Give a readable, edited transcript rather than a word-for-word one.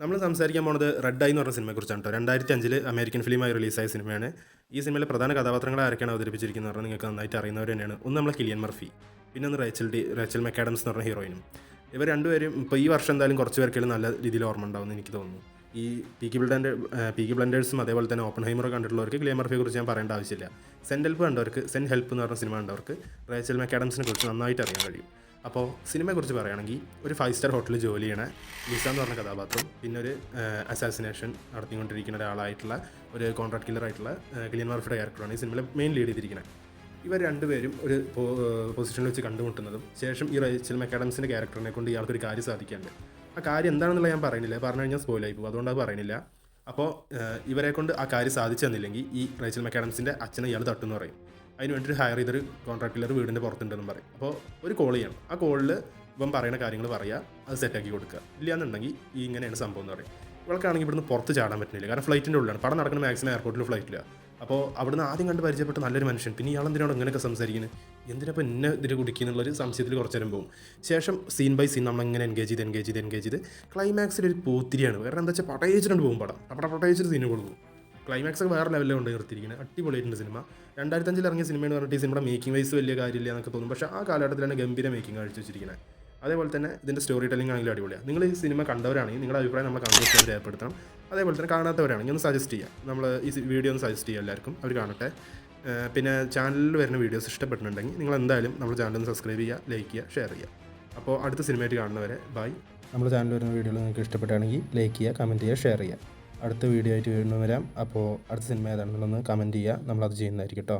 നമ്മൾ സംസാരിക്കാൻ പോണത് റെഡ് ഐ എന്ന് പറഞ്ഞ സിനിമയെക്കുറിച്ചാണ് കേട്ടോ. 2005 അമേരിക്കൻ ഫിലിമായി റിലീസായ സിനിമയാണ്. ഈ സിനിമയിലെ പ്രധാന കഥാപാത്രങ്ങളെ ആരൊക്കെയാണ് അവതരിപ്പിച്ചിരിക്കുന്നത് പറഞ്ഞാൽ നിങ്ങൾക്ക് നന്നായിട്ട് അറിയുന്നവർ തന്നെയാണ്. ഒന്ന് നമ്മളെ കിലിയൻ മർഫി, പിന്നെ ഒന്ന് റേച്ചൽ മെക്കാഡംസ് എന്ന് പറഞ്ഞ ഹീറോയിനും. ഇവർ രണ്ടുപേരും ഇപ്പോൾ ഈ വർഷം എന്തായാലും കുറച്ച് പേർക്കെങ്കിലും നല്ല രീതിയിൽ ഓർമ്മ ഉണ്ടാവുമെന്ന് എനിക്ക് തോന്നുന്നു. ഈ പീക്കി ബ്ലൻഡേഴ്സും അതേപോലെ തന്നെ ഓപ്പൺഹൈമറൊക്കെ കണ്ടിട്ടുള്ളവർക്ക് കിലിയൻ മർഫിയെ കുറിച്ച് ഞാൻ പറയേണ്ട ആവശ്യമില്ല. സെൻ ഹെൽപ്പ് എന്ന് പറഞ്ഞ സിനിമ കണ്ടവർക്ക് റേച്ചൽ മെക്കാഡംസിനെ കുറിച്ച് നന്നായിട്ട് അറിയാൻ കഴിയും. അപ്പോൾ സിനിമയെക്കുറിച്ച് പറയുകയാണെങ്കിൽ ഒരു 5 സ്റ്റാർ ഹോട്ടലിൽ ജോലി ചെയ്യണ ലിസ എന്ന് പറഞ്ഞ കഥാപാത്രം, പിന്നെ ഒരു അസാസിനേഷൻ നടത്തിക്കൊണ്ടിരിക്കുന്ന ഒരാളായിട്ടുള്ള ഒരു കോൺട്രാക്ട് കില്ലറായിട്ടുള്ള കിലിയൻ മർഫിയുടെ ക്യാരക്ടറാണ് ഈ സിനിമയിൽ മെയിൻ ലീഡ് ചെയ്തിരിക്കുന്നത്. ഇവർ രണ്ടുപേരും ഒരു പൊസിഷനിൽ വെച്ച് കണ്ടുമുട്ടുന്നതും ശേഷം ഈ റേച്ചൽ മെക്കാഡംസിൻ്റെ ക്യാരക്ടറിനെ കൊണ്ട് ഇയാൾക്കൊരു കാര്യം സാധിക്കാനുണ്ട്. ആ കാര്യം എന്താണെന്നുള്ളത് ഞാൻ പറയുന്നില്ല, പറഞ്ഞു കഴിഞ്ഞാൽ സ്പോയിലായി പോകും, അതുകൊണ്ട് അത് പറയുന്നില്ല. അപ്പോൾ ഇവരെ കൊണ്ട് ആ കാര്യം സാധിച്ചു തന്നില്ലെങ്കിൽ ഈ റേച്ചൽ മെക്കാഡംസിൻ്റെ അച്ഛനെ ഇയാൾ തട്ടുമെന്ന് പറയും. അതിന് വേണ്ടിയിട്ട് ഹയർ ചെയ്തൊരു കോൺട്രാക്ട് കില്ലർ വീടിൻ്റെ പുറത്തുണ്ടെന്നും പറയും. അപ്പോൾ ഒരു കോൾ ചെയ്യണം, ആ കോളിൽ ഇവൻ പറയുന്ന കാര്യങ്ങൾ പറയുക, അത് സെറ്റാക്കി കൊടുക്കുക. ഇല്ലയെന്നുണ്ടെങ്കിൽ ഈ ഇങ്ങനെയാണ് സംഭവം എന്ന് പറയും. ഇവൾക്കാണെങ്കിൽ ഇവിടുന്ന് പുറത്ത് ചാടാൻ പറ്റുന്നില്ല, കാരണം ഫ്ലൈറ്റിൻ്റെ ഉള്ളിലാണ് പടം നടക്കുന്ന, മാക്സിമം എയർപോർട്ടിൽ ഫ്ലൈറ്റിലാണ്. അപ്പോൾ അവിടുന്ന് ആദ്യം കണ്ട് പരിചയപ്പെട്ട നല്ലൊരു മനുഷ്യൻ, പിന്നെ ഇയാളെന്തിനാണ് ഇങ്ങനെയൊക്കെ സംസാരിക്കുന്നത്, എന്തിനപ്പോൾ എന്നെ ഇതിൽ കുടിക്കുന്നുള്ളൊരു സംശയത്തിൽ കുറച്ച് നേരം പോകും. ശേഷം സീൻ ബൈ സീൻ നമ്മളിങ്ങനെ എൻഗേജ് ചെയ്ത് ക്ലൈമാക്സിലൊരു പൂത്തിരിയാണ്. കാരണം എന്താ വെച്ചാൽ പടയേച്ചിട്ടുണ്ട് പോകും പടം, പടയേച്ചിട്ട് സീന് കൊടുക്കും. ക്ലൈമാക്സ് ഒക്കെ വേറെ ലെവലിൽ കൊണ്ട് നിർത്തിയിരിക്കുന്നത്, അടിപൊളിയായിട്ടുണ്ട് സിനിമ. 2005 ഇറങ്ങിയ സിനിമയെന്ന് പറഞ്ഞിട്ട് ഈ സിനിമയുടെ മേക്കിംഗ് വൈസ് വലിയ കാര്യമില്ല എന്നൊക്കെ തോന്നും, പക്ഷേ ആ കാലഘട്ടത്തിലാണ് ഗംഭീര മേക്കിംഗ് കാഴ്ച വെച്ചിരിക്കുന്നത്. അതേപോലെ തന്നെ ഇതിൻ്റെ സ്റ്റോറി ടെല്ലിംഗ് ആണെങ്കിലും അടിപൊളിയാണ്. നിങ്ങൾ ഈ സിനിമ കണ്ടവരാണെങ്കിൽ നിങ്ങളുടെ അഭിപ്രായം നമ്മൾ കമൻറ്റ് രേഖപ്പെടുത്തണം. അതേപോലെ തന്നെ കാണാത്തവരാണെങ്കിൽ ഒന്ന് സജസ്റ്റ് ചെയ്യാം, നമ്മൾ ഈ വീഡിയോ ഒന്ന് സജസ്റ്റ് ചെയ്യാം, എല്ലാവർക്കും അവർ കാണട്ടെ. പിന്നെ ചാനലിൽ വരുന്ന വീഡിയോസ് ഇഷ്ടപ്പെട്ടിട്ടുണ്ടെങ്കിൽ നിങ്ങൾ എന്തായാലും നമ്മുടെ ചാനൽ ഒന്ന് സബ്സ്ക്രൈബ് ചെയ്യുക, ലൈക്ക് ചെയ്യുക, ഷെയർ ചെയ്യുക. അപ്പോൾ അടുത്ത സിനിമയായിട്ട് കാണുന്നവരെ ബൈ. നമ്മുടെ ചാനലിൽ വരുന്ന വീഡിയോകൾ നിങ്ങൾക്ക് ഇഷ്ടപ്പെട്ടാണെങ്കിൽ ലൈക്ക് ചെയ്യുക, കമൻറ്റ് ചെയ്യുക, ഷെയർ ചെയ്യുക. അടുത്ത വീഡിയോ ആയിട്ട് വീണ്ടും വരാം. അപ്പോൾ അടുത്ത സിനിമ ഏതാണെന്നുള്ളതൊന്ന് കമൻറ്റ് ചെയ്യുക, നമ്മളത് ചെയ്യുന്നതായിരിക്കും കേട്ടോ.